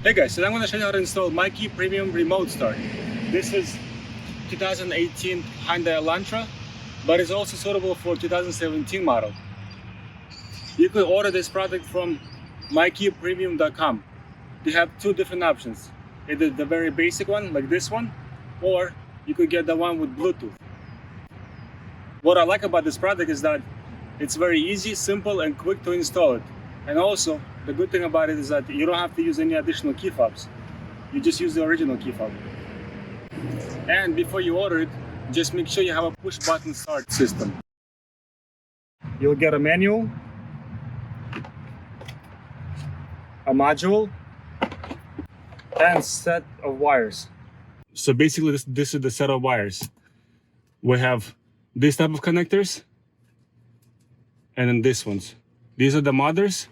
Hey guys, so I'm going to show you how to install MyKey Premium Remote Start. This is 2018 Hyundai Elantra, but it's also suitable for 2017 model. You could order this product from MyKeyPremium.com. They have two different options. Either the very basic one, like this one, or you could get the one with Bluetooth. What I like about this product is that it's very easy, simple, and quick to install it. And also, the good thing about it is that you don't have to use any additional key fobs. You just use the original key fob. And before you order it, just make sure you have a push button start system. You'll get a manual, a module, and set of wires. So basically this is the set of wires. We have this type of connectors and then these ones. These are the mothers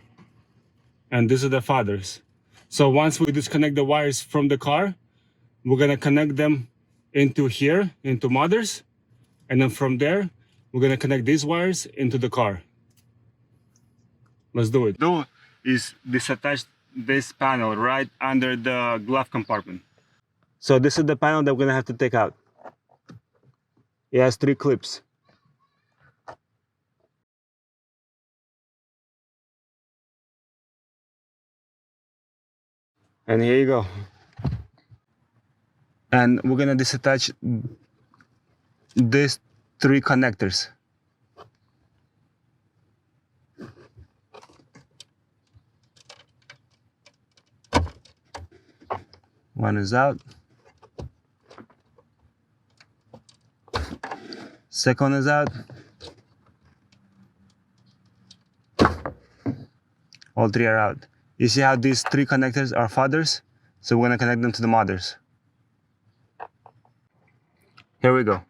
and these are the fathers. So once we disconnect the wires from the car, we're gonna connect them into here, into mothers, and then from there, we're gonna connect these wires into the car. Let's do it. Do is disattach this panel right under the glove compartment. So this is the panel that we're gonna have to take out. It has 3 clips. And here you go. And we're gonna disattach these 3 connectors. One is out. Second is out. All 3 are out. You see how these 3 connectors are fathers? So we're gonna connect them to the mothers. Here we go.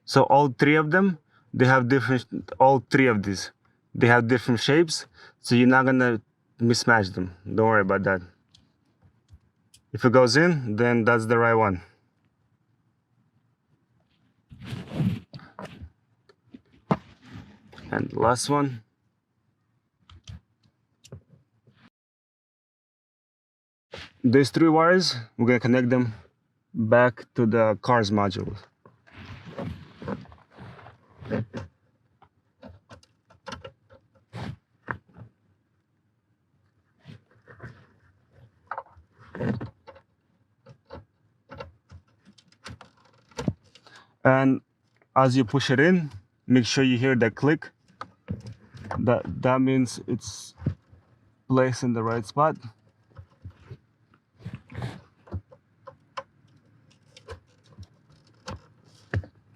So all 3 of them, they have different, all 3 of these, they have different shapes. So you're not gonna mismatch them. Don't worry about that. If it goes in, then that's the right one. And the last one. These 3 wires, we're gonna connect them back to the car's module. And as you push it in, make sure you hear the click. That means it's placed in the right spot.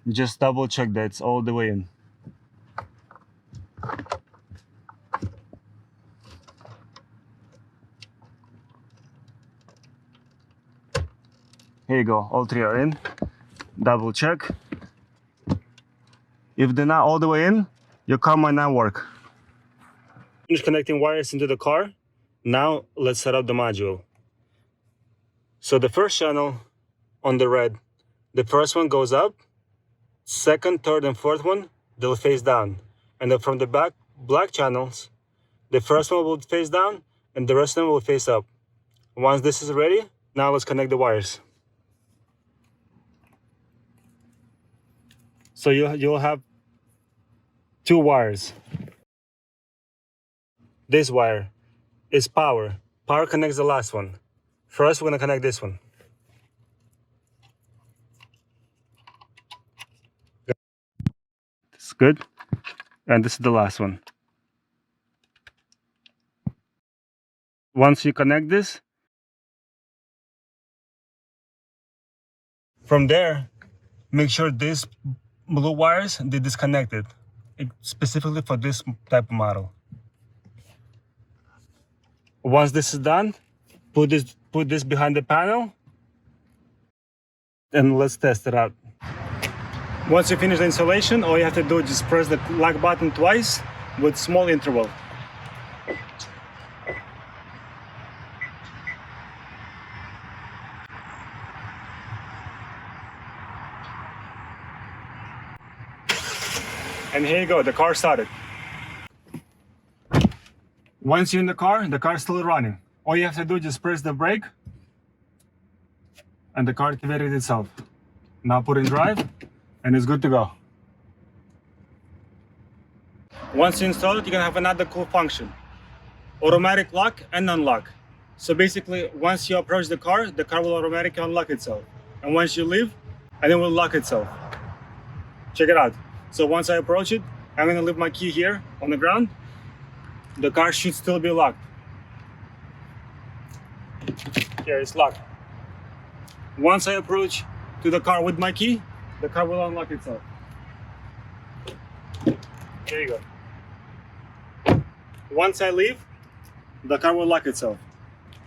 Just double check that it's all the way in. Here you go, all 3 are in. Double check. If they're not all the way in, your car might not work. Finish connecting wires into the car. Now let's set up the module. So the first channel on the red, the first one goes up. Second, third, and fourth one, they'll face down. And then from the back black channels, the first one will face down and the rest of them will face up. Once this is ready, now let's connect the wires. So you'll have 2 wires. This wire is power. Power connects the last one. First, we're gonna connect this one. This is good. And this is the last one. Once you connect this, from there, make sure these blue wires, they disconnected, specifically for this type of model. Once this is done, put this behind the panel, and let's test it out. Once you finish the installation, all you have to do is just press the lock button twice with small interval. And here you go, the car started. Once you're in the car is still running. All you have to do is just press the brake and the car activated itself. Now put in drive and it's good to go. Once you install it, you're gonna have another cool function. Automatic lock and unlock. So basically, once you approach the car will automatically unlock itself. And once you leave, and it will lock itself. Check it out. So once I approach it, I'm gonna leave my key here on the ground. The car should still be locked. Here, it's locked. Once I approach to the car with my key, the car will unlock itself. There you go. Once I leave, the car will lock itself.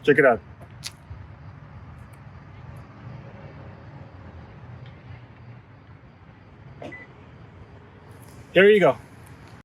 Check it out. Here you go.